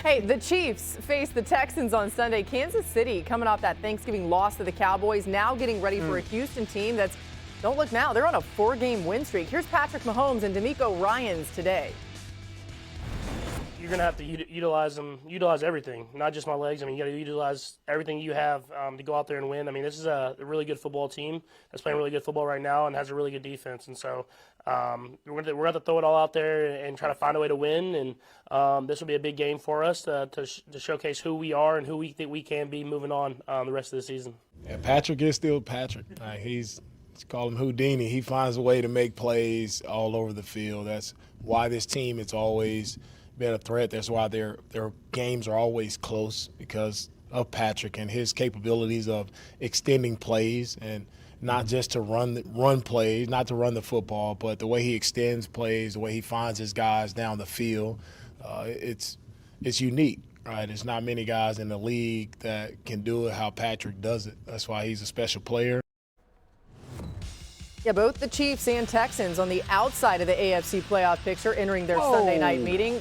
Hey, the Chiefs face the Texans on Sunday. Kansas City coming off that Thanksgiving loss to the Cowboys, now getting ready for a Houston team that's, don't look now, they're on a 4-game win streak. Here's Patrick Mahomes and DeMeco Ryans today. You're going to have to utilize everything, not just my legs. I mean, you got to utilize everything you have to go out there and win. I mean, this is a really good football team that's playing really good football right now and has a really good defense. And so we're going to have to throw it all out there and try to find a way to win. And this will be a big game for us to showcase who we are and who we think we can be moving on the rest of the season. Yeah, Patrick is still Patrick. He's call him Houdini. He finds a way to make plays all over the field. That's why this team, it's always been a threat. That's why their games are always close, because of Patrick and his capabilities of extending plays, and not just to run plays, not to run the football, but the way he extends plays, the way he finds his guys down the field. It's unique, right? There's not many guys in the league that can do it how Patrick does it. That's why he's a special player. Yeah, both the Chiefs and Texans on the outside of the AFC playoff picture entering their Sunday night meeting.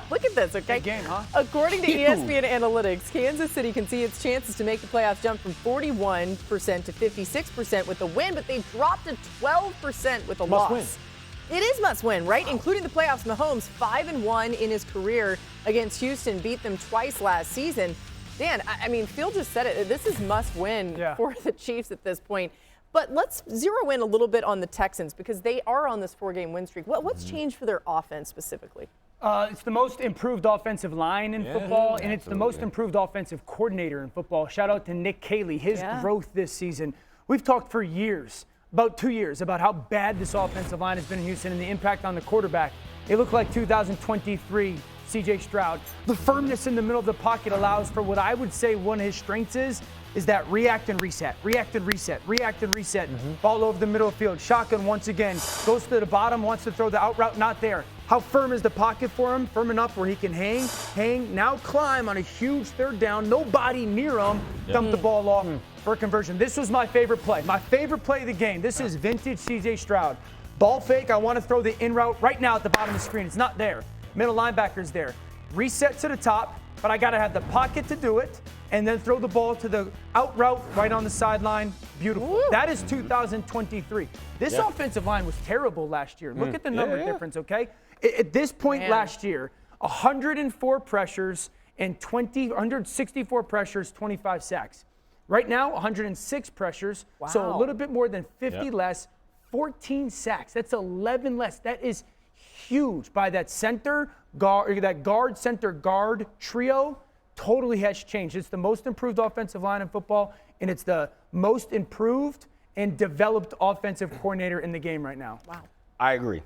Look at this, okay? Big game, huh? According to ESPN Analytics, Kansas City can see its chances to make the playoffs jump from 41% to 56% with the win, but they've dropped to 12% with a loss. Win. It is must win, right? Including the playoffs. Mahomes, 5-1 in his career against Houston, beat them twice last season. Dan, I mean, Phil just said it. This is must win for the Chiefs at this point. But let's zero in a little bit on the Texans, because they are on this 4-game win streak. What's changed for their offense specifically? It's the most improved offensive line in football, and it's the most improved offensive coordinator in football. Shout out to Nick Caley, his growth this season. We've talked for years, about 2 years, about how bad this offensive line has been in Houston and the impact on the quarterback. It looked like 2023 C.J. Stroud. The firmness in the middle of the pocket allows for what I would say one of his strengths is that react and reset, react and reset, react and reset. Ball over the middle of the field. Shotgun once again. Goes to the bottom, wants to throw the out route, not there. How firm is the pocket for him? Firm enough where he can hang, now climb on a huge third down. Nobody near him. Dump the ball off for a conversion. This was my favorite play. My favorite play of the game. This is vintage C.J. Stroud. Ball fake. I want to throw the in route right now at the bottom of the screen. It's not there. Middle linebacker's there. Reset to the top, but I got to have the pocket to do it, and then throw the ball to the out route right on the sideline. Beautiful. Woo. That is 2023. This offensive line was terrible last year. Look at the number difference, okay? At this point last year, 104 pressures and 164 pressures, 25 sacks. Right now, 106 pressures, so a little bit more than 50 less, 14 sacks. That's 11 less. That is huge by that center guard trio. Totally has changed. It's the most improved offensive line in football, and it's the most improved and developed offensive coordinator in the game right now. Wow. I agree.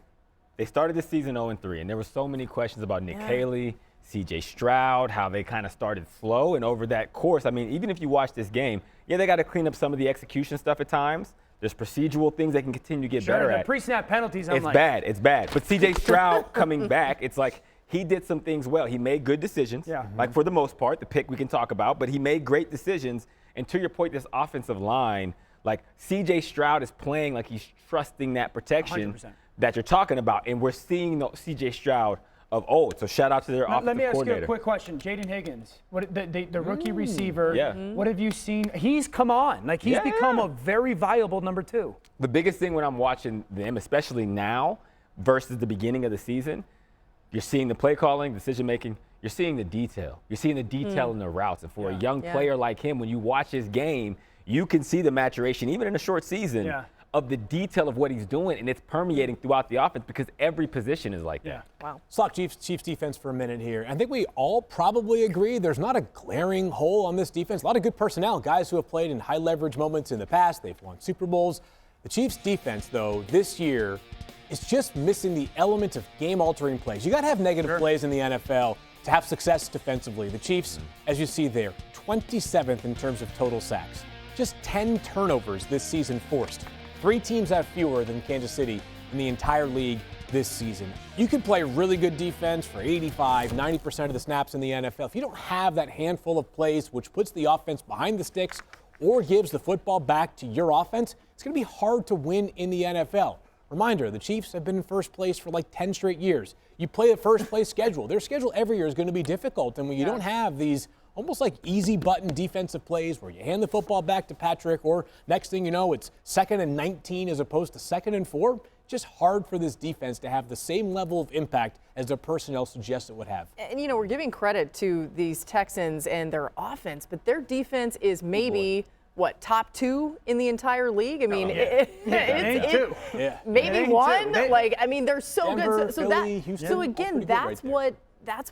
They started the season 0-3, and there were so many questions about Nick Caley, C.J. Stroud, how they kind of started slow. And over that course, I mean, even if you watch this game, they got to clean up some of the execution stuff at times. There's procedural things they can continue to get better at. The pre-snap penalties, it's bad. It's bad. But C.J. Stroud coming back, it's like he did some things well. He made good decisions, like for the most part. The pick we can talk about, but he made great decisions. And to your point, this offensive line, like C.J. Stroud is playing like he's trusting that protection 100%. That you're talking about. And we're seeing the C.J. Stroud of old. So shout out to their offensive coordinator. Let me ask you a quick question. Jaden Higgins, the rookie receiver, what have you seen? He's come on. Like, he's become a very viable number 2. The biggest thing when I'm watching them, especially now versus the beginning of the season, you're seeing the play calling, decision making. You're seeing the detail. You're seeing the detail in the routes. And for a young player like him, when you watch his game, you can see the maturation, even in a short season, of the detail of what he's doing, and it's permeating throughout the offense because every position is like that. Wow. Let's talk Chiefs defense for a minute here. I think we all probably agree there's not a glaring hole on this defense. A lot of good personnel, guys who have played in high leverage moments in the past. They've won Super Bowls. The Chiefs defense, though, this year is just missing the element of game-altering plays. You got to have negative plays in the NFL to have success defensively. The Chiefs, as you see there, 27th in terms of total sacks. Just 10 turnovers this season forced. 3 teams have fewer than Kansas City in the entire league this season. You can play really good defense for 85, 90% of the snaps in the NFL. If you don't have that handful of plays which puts the offense behind the sticks or gives the football back to your offense, it's going to be hard to win in the NFL. Reminder, the Chiefs have been in first place for like 10 straight years. You play a first place schedule. Their schedule every year is going to be difficult. And when you don't have these almost like easy button defensive plays where you hand the football back to Patrick, or next thing you know, it's 2nd and 19 as opposed to 2nd and 4, just hard for this defense to have the same level of impact as their personnel suggests it would have. And, we're giving credit to these Texans and their offense, but their defense is maybe – top 2 in the entire league? I mean, maybe one. They're so Denver, good. Philly, Houston, so again, that's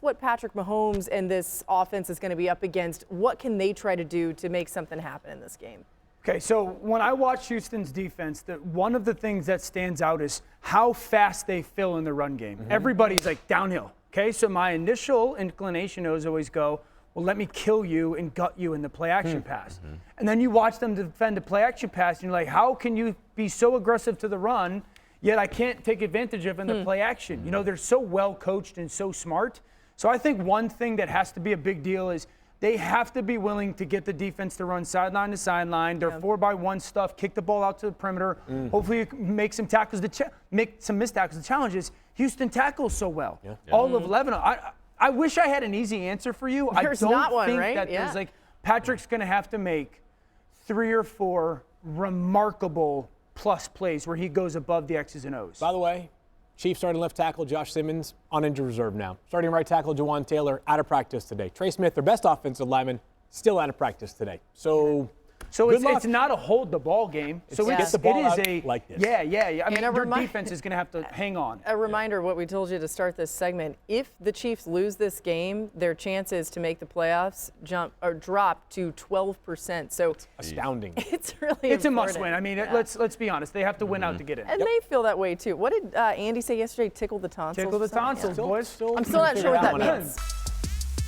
what Patrick Mahomes and this offense is going to be up against. What can they try to do to make something happen in this game? Okay, so when I watch Houston's defense, one of the things that stands out is how fast they fill in the run game. Everybody's like downhill. Okay, so my initial inclination is always go, well, let me kill you and gut you in the play action pass. And then you watch them defend the play action pass, and you're like, how can you be so aggressive to the run, yet I can't take advantage of in the play action? They're so well coached and so smart. So I think one thing that has to be a big deal is they have to be willing to get the defense to run sideline to sideline. Their 4x1 stuff, kick the ball out to the perimeter. Hopefully make some tackles, make some missed tackles. The challenge is Houston tackles so well. All of Lebanon. I wish I had an easy answer for you. There's not one, right? That there's Patrick's going to have to make 3 or 4 remarkable plus plays where he goes above the X's and O's. By the way, Chiefs starting left tackle Josh Simmons on injured reserve now. Starting right tackle Jawan Taylor out of practice today. Trey Smith, their best offensive lineman, still out of practice today. So it's not a hold the ball game. Get the ball out like this. Yeah. I mean, your defense is going to have to hang on. A reminder of what we told you to start this segment. If the Chiefs lose this game, their chances to make the playoffs drop to 12%. So astounding. It's really It's important. a must win. I mean, let's be honest. They have to win out to get in. And they feel that way too. What did Andy say yesterday? Tickle the tonsils. Tickle the tonsils, boys. I'm still not sure what that means.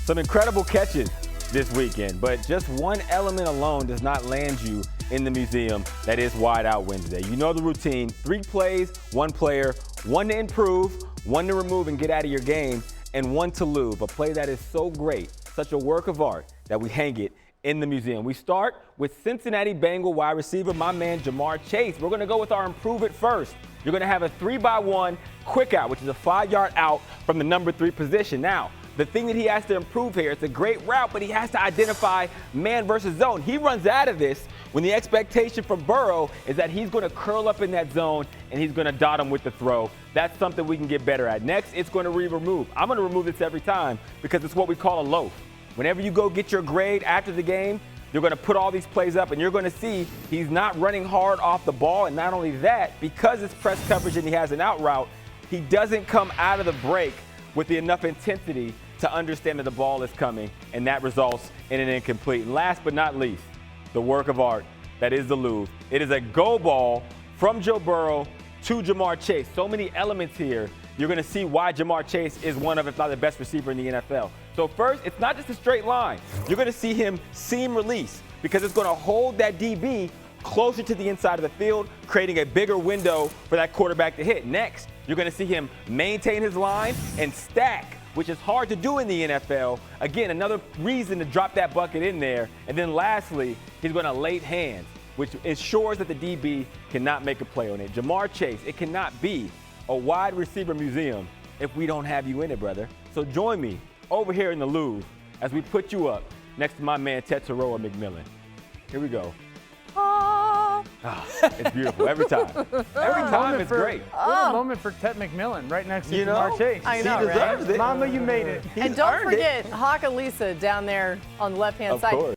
Some incredible catches this weekend, but just one element alone does not land you in the museum. That is Wide Out Wednesday. You know the routine: 3 plays, 1 player, 1 to improve, 1 to remove and get out of your game, and 1 to lose. A play that is so great, such a work of art, that we hang it in the museum. We start with Cincinnati Bengal wide receiver, my man Jamar Chase. We're going to go with our improve it first. You're going to have a 3x1 quick out, which is a 5-yard out from the number 3 position. Now, the thing that he has to improve here, it's a great route, but he has to identify man versus zone. He runs out of this when the expectation from Burrow is that he's going to curl up in that zone and he's going to dot him with the throw. That's something we can get better at. Next, it's going to remove. I'm going to remove this every time because it's what we call a loaf. Whenever you go get your grade after the game, you're going to put all these plays up and you're going to see he's not running hard off the ball. And not only that, because it's press coverage and he has an out route, he doesn't come out of the break with enough intensity to understand that the ball is coming, and that results in an incomplete. And last but not least, the work of art that is the Louvre. It is a go ball from Joe Burrow to Jamar Chase. So many elements here. You're going to see why Jamar Chase is one of, if not the best receiver in the NFL. So first, it's not just a straight line. You're going to see him seam release because it's going to hold that DB closer to the inside of the field, creating a bigger window for that quarterback to hit. Next, you're going to see him maintain his line and stack, which is hard to do in the NFL. Again, another reason to drop that bucket in there. And then lastly, he's going to late hands, which ensures that the DB cannot make a play on it. Jamar Chase, it cannot be a wide receiver museum if we don't have you in it, brother. So join me over here in the Louvre as we put you up next to my man Tetsuroa McMillan. Here we go. It's beautiful every time. Every time it's great. What a moment for Tet McMillan right next to Jamar Chase. I know, he deserves right? it. Mama, you made it. And don't forget Hawk and Lisa down there on the left-hand Of side. course.